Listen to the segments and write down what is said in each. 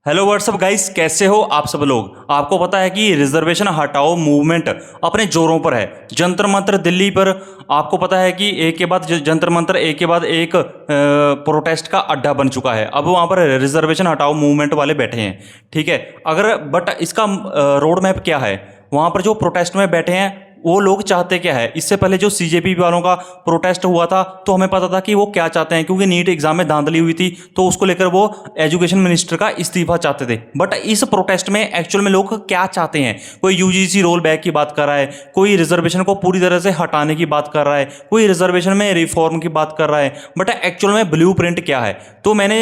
Hello what's up guys, कैसे हो आप सब लोग। आपको पता है कि रिजर्वेशन हटाओ मूवमेंट अपने जोरों पर है। जंतर मंतर दिल्ली पर आपको पता है कि एक के बाद जंतर मंतर एक के बाद एक प्रोटेस्ट का अड्डा बन चुका है। अब वहाँ पर रिजर्वेशन हटाओ मूवमेंट वाले बैठे हैं, ठीक है। अगर बट इसका रोड मैप क्या है, वहाँ पर जो प्रोटेस्ट में बैठे हैं वो लोग चाहते क्या है। इससे पहले जो सीजेपी वालों का प्रोटेस्ट हुआ था तो हमें पता था कि वो क्या चाहते हैं, क्योंकि नीट एग्जाम में धांधली हुई थी तो उसको लेकर वो एजुकेशन मिनिस्टर का इस्तीफा चाहते थे। बट इस प्रोटेस्ट में एक्चुअल में लोग क्या चाहते हैं, कोई यूजीसी रोल बैक की बात कर रहा है, कोई रिजर्वेशन को पूरी तरह से हटाने की बात कर रहा है, कोई रिजर्वेशन में रिफॉर्म की बात कर रहा है। बट एक्चुअल में ब्लू प्रिंट क्या है, तो मैंने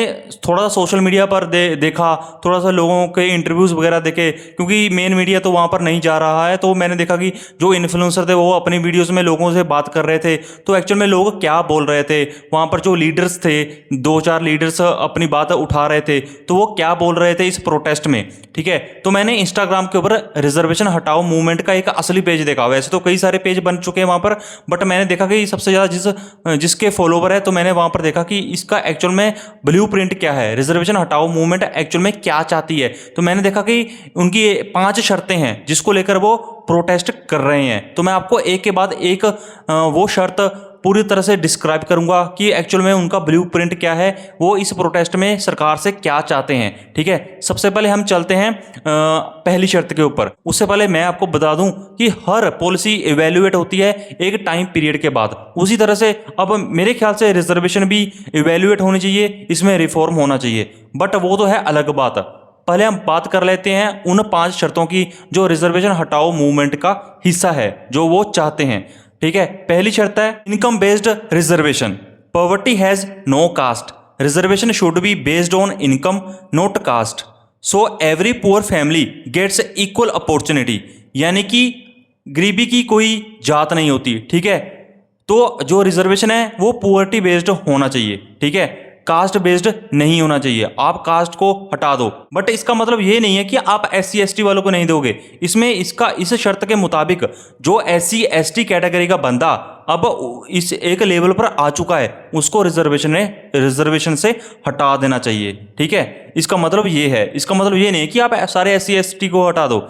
थोड़ा सा सोशल मीडिया पर देखा, थोड़ा सा लोगों के इंटरव्यूज़ वगैरह देखे, क्योंकि मेन मीडिया तो वहाँ पर नहीं जा रहा है। तो मैंने देखा कि जो इन्फ्लुएंसर थे वो अपनी वीडियोस में लोगों से बात कर रहे थे, तो एक्चुअल में लोग क्या बोल रहे थे, वहाँ पर जो लीडर्स थे, दो चार लीडर्स अपनी बात उठा रहे थे, तो वो क्या बोल रहे थे इस प्रोटेस्ट में, ठीक है। तो मैंने इंस्टाग्राम के ऊपर रिजर्वेशन हटाओ मूवमेंट का एक असली पेज देखा। वैसे तो कई सारे पेज बन चुके हैं वहाँ पर, बट मैंने देखा कि सबसे ज़्यादा जिसके फॉलोवर है, तो मैंने वहाँ पर देखा कि इसका एक्चुअल में ब्लू प्रिंट क्या है, रिजर्वेशन हटाओ मूवमेंट एक्चुअल में क्या चाहती है। तो मैंने देखा कि उनकी 5 शर्तें हैं जिसको लेकर वो प्रोटेस्ट कर रहे हैं। तो मैं आपको एक के बाद एक वो शर्त पूरी तरह से डिस्क्राइब करूंगा कि एक्चुअल में उनका ब्लू प्रिंट क्या है, वो इस प्रोटेस्ट में सरकार से क्या चाहते हैं, ठीक है। सबसे पहले हम चलते हैं पहली शर्त के ऊपर। उससे पहले मैं आपको बता दूं कि हर पॉलिसी इवेल्युएट होती है एक टाइम पीरियड के बाद। उसी तरह से अब मेरे ख्याल से रिजर्वेशन भी इवेल्युएट होनी चाहिए, इसमें रिफॉर्म होना चाहिए, बट वो तो है अलग बात। पहले हम बात कर लेते हैं उन 5 शर्तों की जो रिजर्वेशन हटाओ मूवमेंट का हिस्सा है, जो वो चाहते हैं, ठीक है। पहली शर्त है income based reservation. Poverty has no caste, reservation should be based on income not caste, so every poor family gets equal opportunity. यानी कि गरीबी की कोई जात नहीं होती, ठीक है। तो जो रिजर्वेशन है वो पुअर्टी बेस्ड होना चाहिए, ठीक है, कास्ट बेस्ड नहीं होना चाहिए। आप कास्ट को हटा दो, बट इसका मतलब ये नहीं है कि आप SC ST वालों को नहीं दोगे। इसमें इस शर्त के मुताबिक जो SC ST कैटेगरी का बंदा अब इस एक लेवल पर आ चुका है, उसको रिजर्वेशन से हटा देना चाहिए, ठीक है। इसका मतलब ये है, इसका मतलब ये नहीं है कि आप सारे SC ST को हटा दो।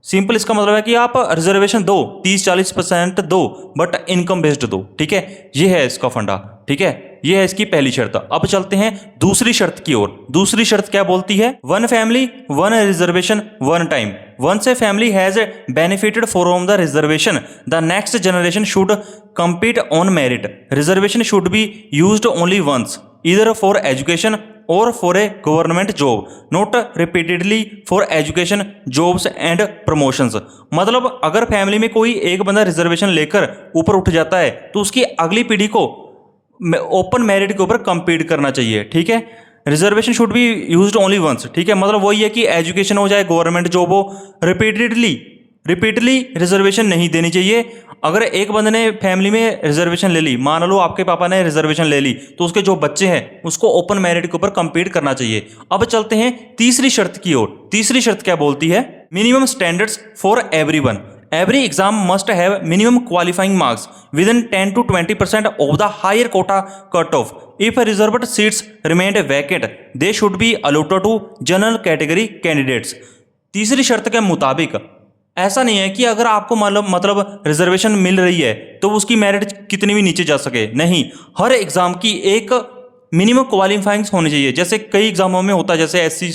सिंपल इसका मतलब है कि आप रिजर्वेशन दो, 30-40% दो, बट इनकम बेस्ड दो, ठीक है। ये है इसका फंडा, ठीक है। ये है इसकी पहली शर्त। अब चलते हैं दूसरी शर्त की ओर। दूसरी शर्त क्या बोलती है, one family one reservation one time. Once a family has benefited from the reservation, the next generation should compete on merit. Reservation should be used only once, either for education or for a government job, not repeatedly for education, jobs and promotions. मतलब अगर family में कोई एक बंदा reservation लेकर ऊपर उठ जाता है तो उसकी अगली पीढ़ी को ओपन मेरिट के ऊपर compete करना चाहिए, ठीक है। Reservation should be used only once, ठीक है। मतलब वही है कि एजुकेशन हो चाहे गवर्नमेंट जॉब हो, रिपीटली रिजर्वेशन नहीं देनी चाहिए। अगर एक बंदे ने फैमिली में रिजर्वेशन ले ली, मान लो आपके पापा ने रिजर्वेशन ले ली, तो उसके जो बच्चे हैं उसको ओपन मेरिट के ऊपर compete करना चाहिए। अब चलते हैं तीसरी शर्त की ओर। तीसरी शर्त क्या बोलती है, minimum standards for everyone. Every exam must have minimum qualifying marks within 10 to 20% of the higher quota cutoff. If reserved seats remained vacant, they should be allotted to general category candidates. तीसरी शर्त के मुताबिक ऐसा नहीं है कि अगर आपको मतलब रिजर्वेशन मिल रही है तो उसकी मेरिट कितनी भी नीचे जा सके, नहीं। हर एग्जाम की एक मिनिमम क्वालिफाइंग्स होनी चाहिए। जैसे कई एग्जामों में होता है, जैसे SC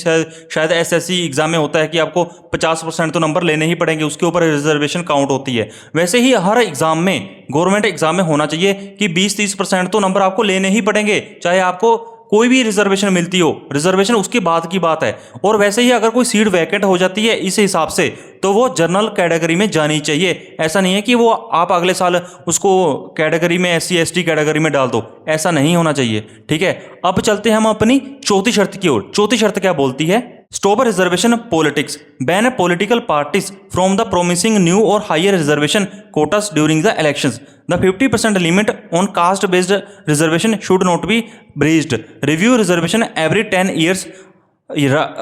शायद SSC एग्जाम में होता है कि आपको 50% तो नंबर लेने ही पड़ेंगे, उसके ऊपर रिजर्वेशन काउंट होती है। वैसे ही हर एग्जाम में, गवर्नमेंट एग्जाम में होना चाहिए कि 20-30% तो नंबर आपको लेने ही पड़ेंगे, चाहे आपको कोई भी रिजर्वेशन मिलती हो। रिजर्वेशन उसके बाद की बात है। और वैसे ही अगर कोई सीट वैकेंट हो जाती है इस हिसाब से, तो वो जनरल कैटेगरी में जानी चाहिए। ऐसा नहीं है कि वो आप अगले साल उसको कैटेगरी में SC ST कैटेगरी में डाल दो, ऐसा नहीं होना चाहिए, ठीक है। अब चलते हैं हम अपनी चौथी शर्त की ओर। चौथी शर्त क्या बोलती है, stop reservation politics, ban political parties from the promising new or higher reservation quotas during the elections. The 50% limit on caste-based reservation should not be breached. Review reservation every 10 years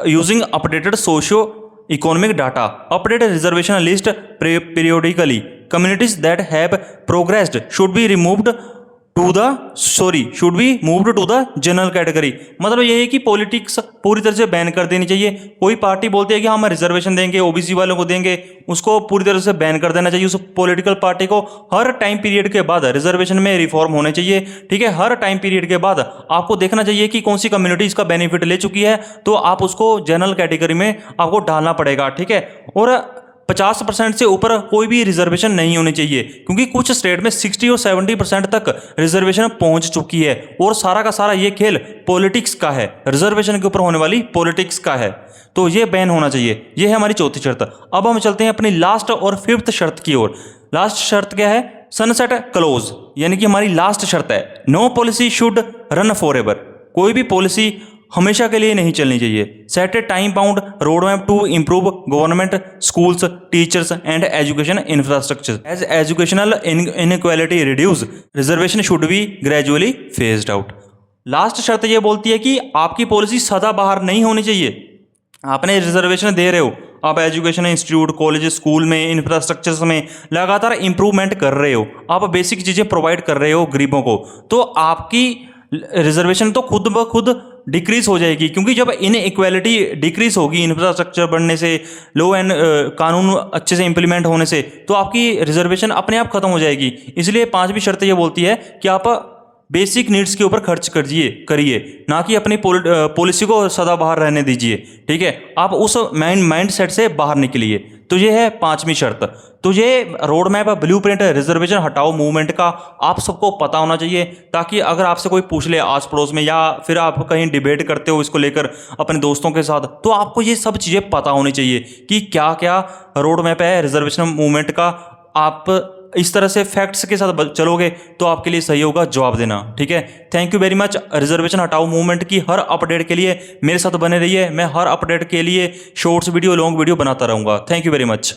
using updated socio-economic data. Update reservation list periodically. Communities that have progressed should be removed should be moved to the general category. मतलब ये है कि politics पूरी तरह से ban कर देनी चाहिए। कोई पार्टी बोलती है कि हम रिजर्वेशन देंगे, ओबीसी वालों को देंगे, उसको पूरी तरह से बैन कर देना चाहिए। उस पॉलिटिकल पार्टी को हर टाइम पीरियड के बाद रिजर्वेशन में रिफॉर्म होने चाहिए। ठीक है, हर टाइम पीरियड के बाद आपको देखना चाहिए कि कौन सी कम्युनिटी इसका बेनिफिट ले चुकी है, तो आप उसको जनरल कैटेगरी में आपको डालना पड़ेगा। ठीक है, और 50% से ऊपर कोई भी रिजर्वेशन नहीं होनी चाहिए, क्योंकि कुछ स्टेट में 60 और 70% तक रिजर्वेशन पहुंच चुकी है। और सारा का सारा ये खेल पॉलिटिक्स का है, रिजर्वेशन के ऊपर होने वाली पॉलिटिक्स का है, तो ये बैन होना चाहिए। ये है हमारी चौथी शर्त। अब हम चलते हैं अपनी लास्ट और फिफ्थ शर्त की ओर। लास्ट शर्त क्या है? सनसेट क्लोज, यानी कि हमारी लास्ट शर्त है, no policy should run forever. कोई भी पॉलिसी हमेशा के लिए नहीं चलनी चाहिए। Set a time bound road map to improve government schools teachers and education infrastructure as educational inequality reduce reservation should be gradually phased out. Last शर्त ये बोलती है कि आपकी पॉलिसी सदाबहार नहीं होनी चाहिए। आपने रिजर्वेशन दे रहे हो, आप एजुकेशन इंस्टीट्यूट कॉलेज स्कूल में इंफ्रास्ट्रक्चर्स में लगातार इंप्रूवमेंट कर रहे हो, आप बेसिक चीज़ें प्रोवाइड कर रहे हो गरीबों को, तो आपकी रिजर्वेशन तो खुद ब खुद डिक्रीज हो जाएगी। क्योंकि जब इन इक्वालिटी डिक्रीज होगी इंफ्रास्ट्रक्चर बढ़ने से, लो एंड कानून अच्छे से इंप्लीमेंट होने से, तो आपकी रिजर्वेशन अपने आप खत्म हो जाएगी। इसलिए पांचवी शर्त ये बोलती है कि आप बेसिक नीड्स के ऊपर खर्च करिए, ना कि अपनी पॉलिसी को सदाबहार रहने दीजिए। ठीक है, आप उस माइंड सेट से बाहर निकलिए। तो ये है पांचवी शर्त। तो ये रोड मैप ब्लूप्रिंट रिजर्वेशन हटाओ मूवमेंट का आप सबको पता होना चाहिए, ताकि अगर आपसे कोई पूछ ले आस पड़ोस में, या फिर आप कहीं डिबेट करते हो इसको लेकर अपने दोस्तों के साथ, तो आपको ये सब चीज़ें पता होनी चाहिए कि क्या क्या रोड मैप है रिजर्वेशन मूवमेंट का। आप इस तरह से फैक्ट्स के साथ चलोगे तो आपके लिए सही होगा जवाब देना। ठीक है, thank you very much. Reservation हटाओ मूवमेंट की हर अपडेट के लिए मेरे साथ बने रहिए। मैं हर अपडेट के लिए शॉर्ट्स वीडियो लॉन्ग वीडियो बनाता रहूँगा। Thank you very much.